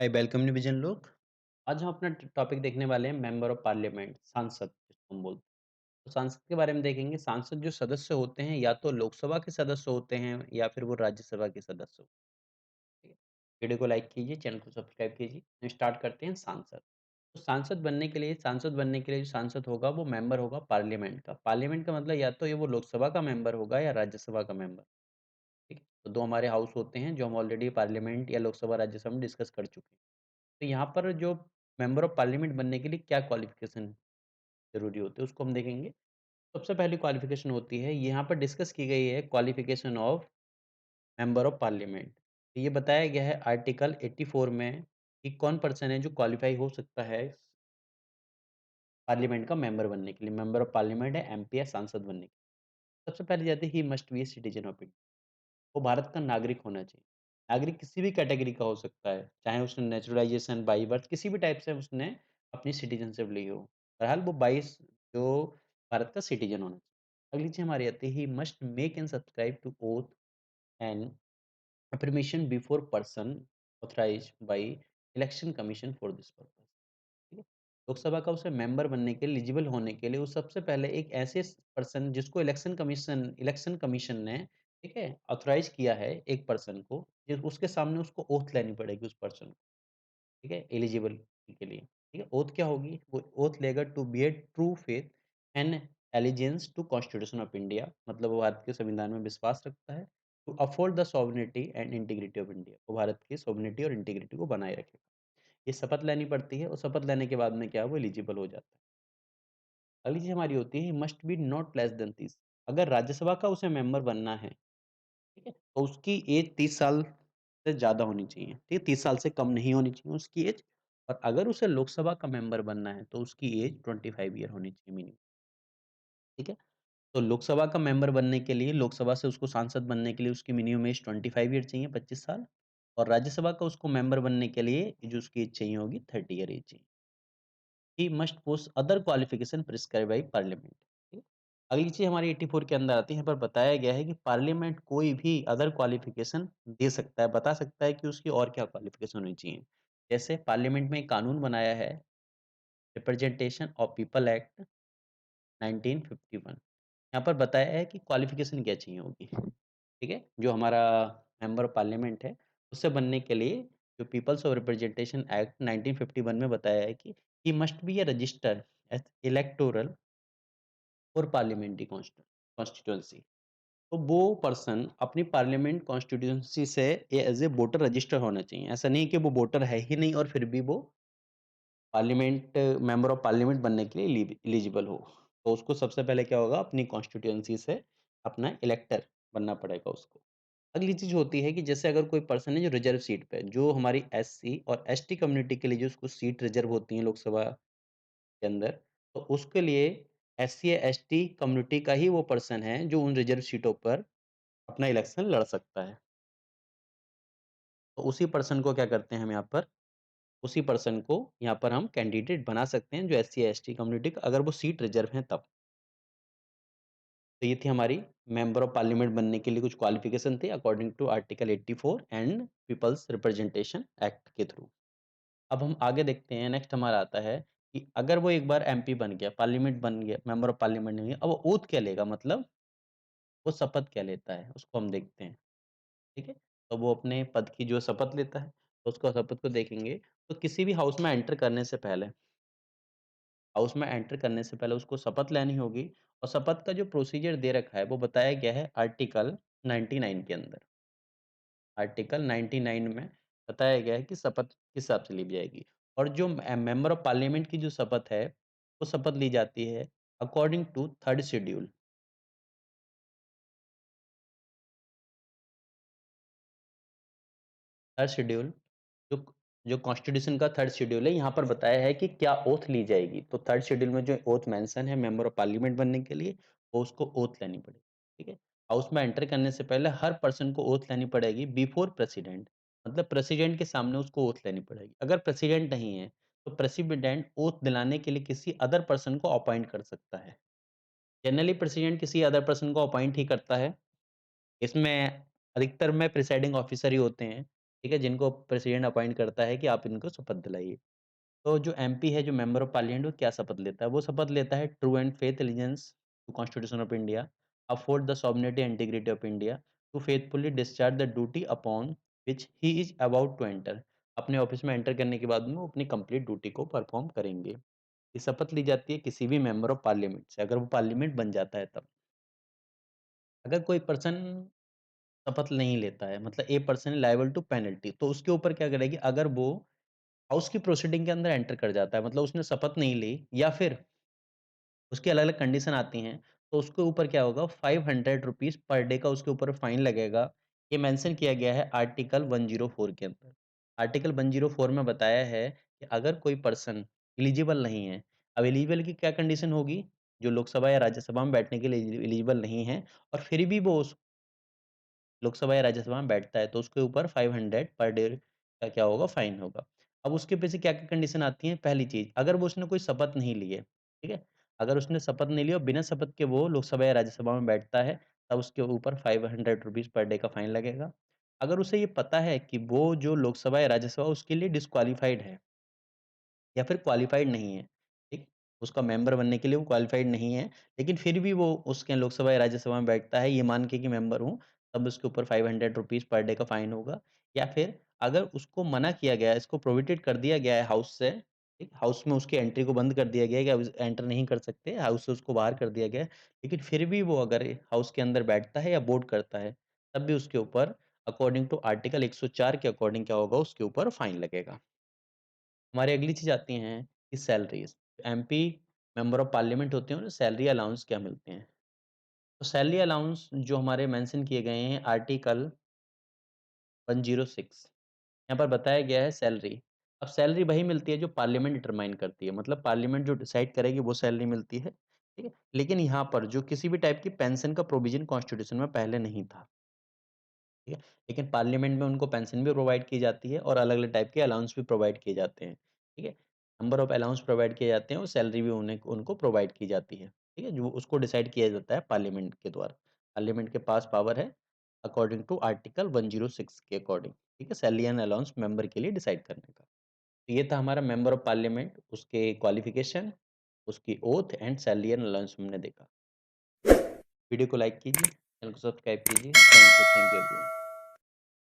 Hi welcome division लोग। आज हम अपना टॉपिक देखने वाले हैं मेंबर ऑफ पार्लियामेंट, सांसद जिसको हम बोलते हैं। तो सांसद के बारे में देखेंगे। सांसद जो सदस्य होते हैं या तो लोकसभा के सदस्य होते हैं या फिर वो राज्यसभा के सदस्य होते हैं। ठीक है? वीडियो को लाइक कीजिए, चैनल को सब्सक्राइब कीजिए। स्टार्ट करते हैं सांसद। तो सांसद बनने के लिए जो सांसद होगा वो मेंबर होगा पार्लियामेंट का। पार्लियामेंट का मतलब या तो ये वो लोकसभा का मेंबर होगा या राज्यसभा का मेंबर। ठीक है? तो दो हमारे हाउस होते हैं जो हम ऑलरेडी पार्लियामेंट या लोकसभा राज्यसभा में डिस्कस कर चुके हैं। तो यहाँ पर जो मेंबर ऑफ पार्लियामेंट बनने के लिए क्या क्वालिफ़िकेशन ज़रूरी होते हैं, उसको हम देखेंगे। सबसे पहली क्वालिफ़िकेशन होती है, यहाँ पर डिस्कस की गई है qualification of member of parliament. ये बताया गया है आर्टिकल 84 में कि कौन पर्सन है जो क्वालीफाई हो सकता है पार्लियामेंट का मेंबर बनने के लिए। मेंबर ऑफ पार्लियामेंट है एमपी या सांसद बनने के लिए। सबसे पहले जाती है he must be A citizen of India. वो भारत का नागरिक होना चाहिए। नागरिक किसी भी कैटेगरी का हो सकता है, चाहे उसने नेचुरलाइज़ेशन, बाय बर्थ किसी भी टाइप से उसने अपनी सिटीज़नशिप ली हो। बहरहाल वो 22 जो भारत का सिटीज़न होना चाहिए। अगली चीज़ हमारी आती है, he must make and subscribe to oath and affirmation before person authorised by election commission for this purpose. ठीक है? लोकसभा का उसे मेंबर बनने के लिए, एलिजिबल होने के लिए वो सबसे पहले एक ऐसे पर्सन जिसको इलेक्शन कमीशन ने, ठीक है, ऑथराइज़ किया है एक पर्सन को, फिर उसके सामने उसको ओथ लेनी पड़ेगी उस पर्सन को, ठीक है, एलिजिबल के लिए। ठीक है? ओथ क्या होगी? वो ओथ लेगा to bear true faith and allegiance to constitution of India, मतलब वो भारत के संविधान में विश्वास रखता है। To uphold the sovereignty and integrity of India, वो भारत की सॉवरेनिटी और इंटीग्रिटी को बनाए रखेगा। ये शपथ लेनी पड़ती है और शपथ लेने के बाद में क्या है, वो एलिजिबल हो जाता है। अगली चीज़ हमारी होती है, must be not less than 30। अगर राज्यसभा का उसे मेंबर बनना है, ठीक है? तो उसकी एज 30 साल से ज़्यादा होनी चाहिए, ठीक है? 30 साल से कम नहीं होनी चाहिए उसकी एज। और अगर उसे लोकसभा का मेंबर बनना है, तो उसकी एज 25 ईयर होनी चाहिए मिनिमम, ठीक है? तो लोकसभा का मेंबर बनने के लिए, लोकसभा से उसको सांसद बनने के लिए उसकी मिनिमम एज 25 ईयर चाहिए, 25 साल। और राज्यसभा का उसको मेंबर बनने के लिए जो उसकी एज चाहिए होगी 30 ईयर एज चाहिए। He must post other qualification prescribe by parliament. ठीक है? अगली चीज़ हमारी 84 के अंदर आती है, यहाँ पर बताया गया है कि पार्लियामेंट कोई भी अदर क्वालिफिकेशन दे सकता है, बता सकता है कि उसकी और क्या क्वालिफिकेशन होनी चाहिए। जैसे पार्लियामेंट में एक कानून बनाया है, रिप्रेजेंटेशन ऑफ पीपल एक्ट 1951। यहाँ पर बताया है कि क्वालिफिकेशन क्या चाहिए होगी। ठीक है? जो हमारा मेंबर ऑफ पार्लियामेंट है, उससे बनने के लिए जो पीपल्स ऑफ रिप्रेजेंटेशन एक्ट 1951 में बताया है कि he must be a resistor एथ इलेक्टोरल और पार्लियामेंट्री कॉन्स्टिट्यूएंसी। तो वो पर्सन अपनी पार्लियामेंट कॉन्स्टिट्यूएंसी से एज ए वोटर रजिस्टर होना चाहिए। ऐसा नहीं कि वो वोटर है ही नहीं और फिर भी वो पार्लियामेंट मेंबर ऑफ पार्लियामेंट बनने के लिए एलिजिबल हो। तो उसको सबसे पहले क्या होगा, अपनी कॉन्स्टिट्यूएंसी से अपना इलेक्टर बनना पड़ेगा उसको। अगली चीज़ होती है कि जैसे अगर कोई पर्सन है जो रिजर्व सीट पे, जो हमारी एससी और एसटी कम्युनिटी के लिए जो उसको सीट रिजर्व होती है लोकसभा के अंदर, तो उसके लिए एससी या एसटी कम्युनिटी का ही वो पर्सन है जो उन रिजर्व सीटों पर अपना इलेक्शन लड़ सकता है। तो उसी पर्सन को क्या करते हैं हम यहाँ पर, उसी पर्सन को यहाँ पर हम कैंडिडेट बना सकते हैं जो एससी या एसटी कम्युनिटी का, अगर वो सीट रिजर्व है तब। तो ये थी हमारी मेंबर ऑफ पार्लियामेंट बनने के लिए कुछ क्वालिफिकेशन थे according to article 84 and people's representation act के थ्रू। अब हम आगे देखते हैं, नेक्स्ट हमारा आता है कि अगर वो एक बार एमपी बन गया, पार्लियामेंट बन गया, मेंबर ऑफ पार्लियामेंट बन गया, अब वो ओथ क्या लेगा, मतलब वो शपथ क्या लेता है, उसको हम देखते हैं। ठीक है? तो वो अपने पद की जो शपथ लेता है, तो उसको शपथ को देखेंगे। तो किसी भी हाउस में एंटर करने से पहले, उसको शपथ लेनी होगी। और शपथ का जो प्रोसीजर दे रखा है वो बताया गया है आर्टिकल 99 के अंदर। आर्टिकल 99 में बताया गया है कि शपथ किस हिसाब से ली जाएगी। और जो मेंबर ऑफ पार्लियामेंट की जो शपथ है, वो शपथ ली जाती है according to third schedule. Third schedule जो जो कॉन्स्टिट्यूशन का थर्ड शेड्यूल है, यहाँ पर बताया है कि क्या ओथ ली जाएगी। तो थर्ड शेड्यूल में जो ओथ मेंशन है मेंबर ऑफ पार्लियामेंट बनने के लिए, वो उसको ओथ लेनी पड़ेगी। ठीक है? हाउस में एंटर करने से पहले हर पर्सन को ओथ लेनी पड़ेगी बिफोर प्रेसिडेंट, मतलब प्रेसिडेंट के सामने उसको ओथ लेनी पड़ेगी। अगर प्रेसिडेंट नहीं है, तो प्रेसिडेंट ओथ दिलाने के लिए किसी अदर पर्सन को अपॉइंट कर सकता है। जनरली प्रेसिडेंट किसी अदर पर्सन को अपॉइंट ही करता है। इसमें अधिकतर में प्रिसाइडिंग ऑफिसर ही होते हैं। ठीक है? जिनको प्रेसिडेंट अपॉइंट करता है कि आप इनको शपथ दिलाइए। तो जो एमपी है, जो मेंबर ऑफ पार्लियामेंट, वो क्या शपथ लेता है? वो शपथ लेता है true and faith allegiance to constitution of India, uphold the sovereignty and integrity of India, to faithfully discharge the duty upon which he is about to enter. अपने ऑफिस में एंटर करने के बाद में वो अपनी कंप्लीट ड्यूटी को perform करेंगे। ये शपथ ली जाती है किसी भी मेंबर ऑफ पार्लियामेंट से, अगर वो पार्लियामेंट बन जाता है तब। अगर कोई पर्सन शपथ नहीं लेता है, मतलब a person liable to penalty, तो उसके ऊपर क्या करेगी? अगर वो हाउस की प्रोसीडिंग के अंदर एंटर कर जाता है, मतलब उसने शपथ नहीं ली, या फिर उसकी अलग-अलग कंडीशन आती हैं, तो उसके ऊपर क्या होगा? ₹500 पर डे का उसके ऊपर फाइन लगेगा। ये मेंशन किया गया है आर्टिकल 104 के अंदर। आर्टिकल 104 में बताया है कि अगर कोई पर्सन एलिजिबल नहीं है, अब एलिजिबल की क्या कंडीशन होगी? जो लोकसभा या राज्यसभा में बैठने के लिए एलिजिबल नहीं है और फिर भी वो उस लोकसभा या राज्यसभा में बैठता है, तो उसके ऊपर 500 पर डे का क्या होगा? फाइन होगा। अब उसके पीछे क्या-क्या कंडीशन आती हैं? पहली चीज़, अगर वो उसने कोई शपथ नहीं ली है, ठीक है? अगर उसने शपथ नहीं ली और बिना शपथ के वो लोकसभा या राज्यसभा में बैठता है, तब उसके ऊपर ₹500 पर डे का फाइन लगेगा। अगर उसे ये पता है कि वो जो लोकसभा या राज्यसभा उसके लिए डिस्क्वालिफाइड है, या फिर क्वालिफ़ाइड नहीं है, ठीक? उसका मेंबर बनने के लिए वो क्वालिफ़ाइड नहीं है, लेकिन फिर भी वो उसके लोकसभा या राज्यसभा में बैठता है, ये मान के कि मेंबर हूँ, तब उसके ऊपर ₹500 पर डे का फ़ाइन होगा। या फिर अगर उसको मना किया गया है, इसको प्रोहिबिटेड कर दिया गया है हाउस से, ठीक? हाउस में उसकी एंट्री को बंद कर दिया गया है कि अब इस एंटर नहीं कर सकते, हाउस से उसको बाहर कर दिया गया है, लेकिन फिर भी वो अगर हाउस के अंदर बैठता है या वोट करता है, तब भी उसके ऊपर अकॉर्डिंग टू आर्टिकल 104 के अकॉर्डिंग क्या होगा? उसके ऊपर फ़ाइन लगेगा। हमारी अगली चीज़ आती हैं कि salaries. MP member of parliament होते हैं, उन्हें सैलरी अलाउंस क्या मिलते हैं? तो सैलरी अलाउंस जो हमारे मेंशन किए गए हैं आर्टिकल 106, यहाँ पर बताया गया है सैलरी। अब सैलरी वही मिलती है जो पार्लियामेंट डिटरमाइन करती है, मतलब पार्लियामेंट जो डिसाइड करेगी वो सैलरी मिलती है, ठीक है? लेकिन यहाँ पर जो किसी भी टाइप की पेंशन का प्रोविज़न कॉन्स्टिट्यूशन में पहले नहीं था। ठीक है? लेकिन पार्लियामेंट में उनको पेंशन भी प्रोवाइड की जाती है और अलग-अलग टाइप के अलाउंस भी प्रोवाइड किए जाते हैं, ठीक है? नंबर ऑफ अलाउंस प्रोवाइड किए जाते हैं और सैलरी भी उन्हें उनको प्रोवाइड की जाती है, ठीक है? जो उसको डिसाइड किया जाता है पार्लियामेंट के द्वारा। पार्लियामेंट के पास पावर है अकॉर्डिंग टू आर्टिकल 106 के अकॉर्डिंग, ठीक है? सैलरी एंड अलाउंस मेंबर के लिए डिसाइड करने का। तो ये था हमारा मेंबर ऑफ पार्लियामेंट, उसके क्वालिफिकेशन, उसकी oath and salary and allowance हमने देखा। वीडियो को लाइक कीजिए, चैनल को सब्सक्राइब कीजिए। Thank you everyone.